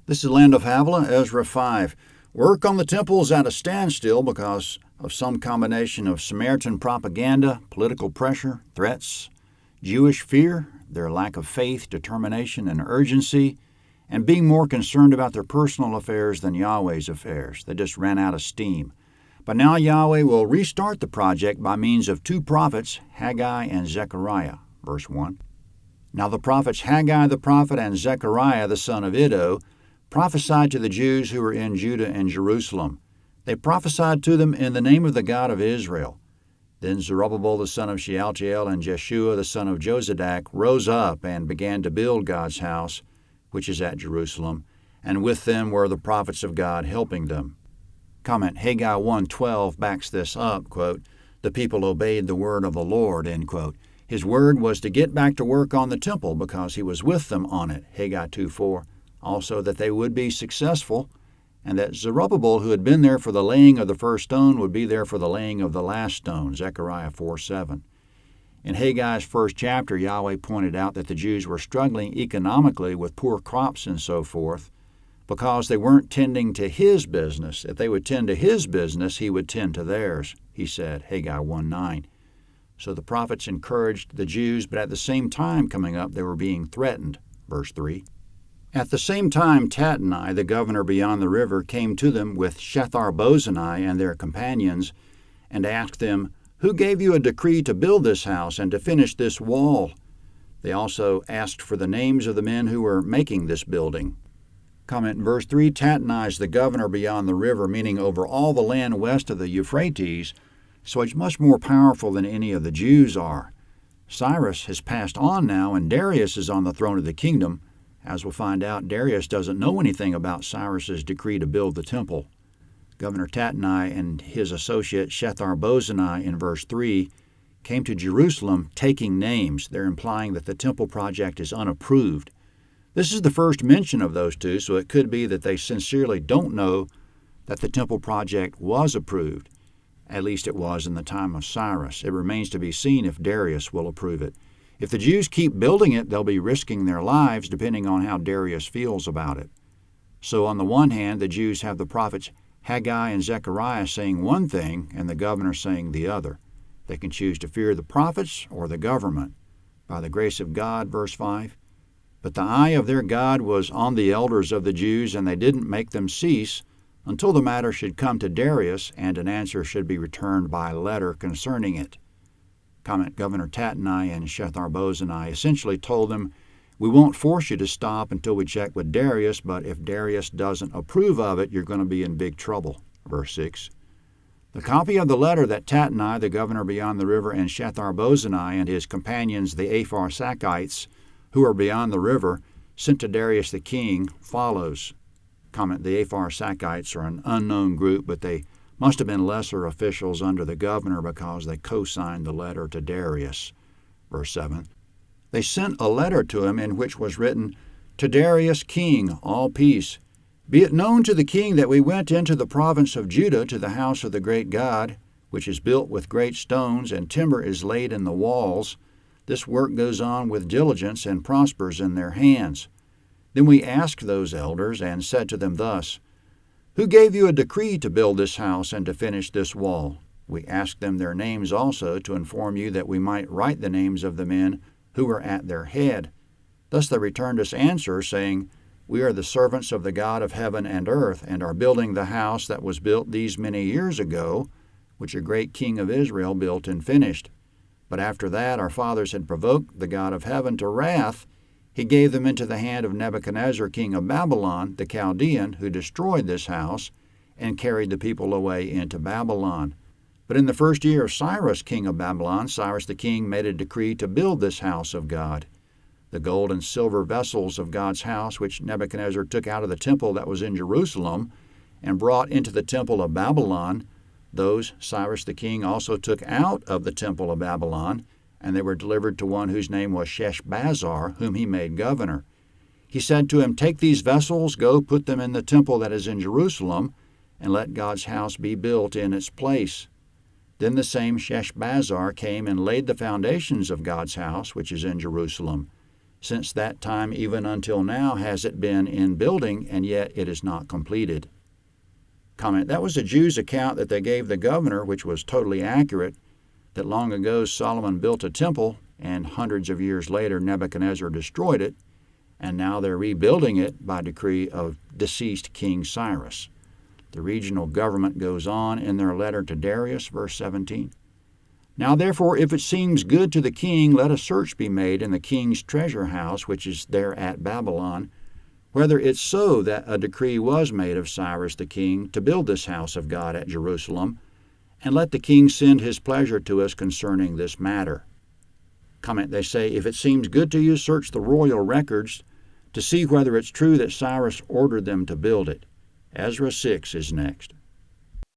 This is Land of Havilah, Ezra 5. Work on the temple is at a standstill because of some combination of Samaritan propaganda, political pressure, threats, Jewish fear, their lack of faith, determination, and urgency, and being more concerned about their personal affairs than Yahweh's affairs. They just ran out of steam. But now Yahweh will restart the project by means of two prophets, Haggai and Zechariah. Verse 1. Now the prophets Haggai the prophet and Zechariah the son of Iddo prophesied to the Jews who were in Judah and Jerusalem. They prophesied to them in the name of the God of Israel. Then Zerubbabel the son of Shealtiel and Jeshua the son of Jozadak rose up and began to build God's house, which is at Jerusalem, and with them were the prophets of God helping them. Comment, Haggai 1:12 backs this up, quote, the people obeyed the word of the Lord, end quote. His word was to get back to work on the temple because he was with them on it, Haggai 2:4. Also that they would be successful, and that Zerubbabel, who had been there for the laying of the first stone, would be there for the laying of the last stone, Zechariah 4:7. In Haggai's first chapter, Yahweh pointed out that the Jews were struggling economically with poor crops and so forth because they weren't tending to his business. If they would tend to his business, he would tend to theirs, he said, Haggai 1:9. So the prophets encouraged the Jews, but at the same time coming up, they were being threatened, verse 3. At the same time, Tatnai, the governor beyond the river, came to them with Shethar-bozenai and their companions, and asked them, Who gave you a decree to build this house and to finish this wall? They also asked for the names of the men who were making this building. Comment in verse 3, Tatnai is the governor beyond the river, meaning over all the land west of the Euphrates, so it's much more powerful than any of the Jews are. Cyrus has passed on now, and Darius is on the throne of the kingdom. As we'll find out, Darius doesn't know anything about Cyrus's decree to build the temple. Governor Tatnai and his associate Shethar-bozenai in verse 3 came to Jerusalem taking names. They're implying that the temple project is unapproved. This is the first mention of those two, so it could be that they sincerely don't know that the temple project was approved. At least it was in the time of Cyrus. It remains to be seen if Darius will approve it. If the Jews keep building it, they'll be risking their lives depending on how Darius feels about it. So on the one hand, the Jews have the prophets Haggai and Zechariah saying one thing and the governor saying the other. They can choose to fear the prophets or the government. By the grace of God, verse 5, but the eye of their God was on the elders of the Jews, and they didn't make them cease until the matter should come to Darius, and an answer should be returned by letter concerning it. Comment, Governor Tatnai and Shethar-bozenai essentially told them, we won't force you to stop until we check with Darius, but if Darius doesn't approve of it, you're going to be in big trouble. Verse 6. The copy of the letter that Tatnai, the governor beyond the river, and Shethar-bozenai and his companions, the Apharsachites, who are beyond the river, sent to Darius the king, follows. Comment, the Apharsachites are an unknown group, but they must have been lesser officials under the governor because they co-signed the letter to Darius. Verse 7. They sent a letter to him in which was written, To Darius king, all peace. Be it known to the king that we went into the province of Judah to the house of the great God, which is built with great stones, and timber is laid in the walls. This work goes on with diligence and prospers in their hands. Then we asked those elders and said to them thus, Who gave you a decree to build this house and to finish this wall? We asked them their names also to inform you that we might write the names of the men who were at their head. Thus they returned us answers, saying, We are the servants of the God of heaven and earth, and are building the house that was built these many years ago, which a great king of Israel built and finished. But after that our fathers had provoked the God of heaven to wrath. He gave them into the hand of Nebuchadnezzar, king of Babylon, the Chaldean, who destroyed this house and carried the people away into Babylon. But in the first year of Cyrus, king of Babylon, Cyrus the king made a decree to build this house of God. The gold and silver vessels of God's house, which Nebuchadnezzar took out of the temple that was in Jerusalem and brought into the temple of Babylon, those Cyrus the king also took out of the temple of Babylon, and they were delivered to one whose name was Sheshbazzar, whom he made governor. He said to him, Take these vessels, go put them in the temple that is in Jerusalem, and let God's house be built in its place. Then the same Sheshbazzar came and laid the foundations of God's house, which is in Jerusalem. Since that time even until now has it been in building, and yet it is not completed. Comment, that was the Jews' account that they gave the governor, which was totally accurate, that long ago Solomon built a temple, and hundreds of years later Nebuchadnezzar destroyed it, and now they're rebuilding it by decree of deceased King Cyrus. The regional government goes on in their letter to Darius, verse 17. Now therefore, if it seems good to the king, let a search be made in the king's treasure house, which is there at Babylon, whether it's so that a decree was made of Cyrus the king to build this house of God at Jerusalem, and let the king send his pleasure to us concerning this matter. Comment, they say, if it seems good to you, search the royal records to see whether it's true that Cyrus ordered them to build it. Ezra 6 is next.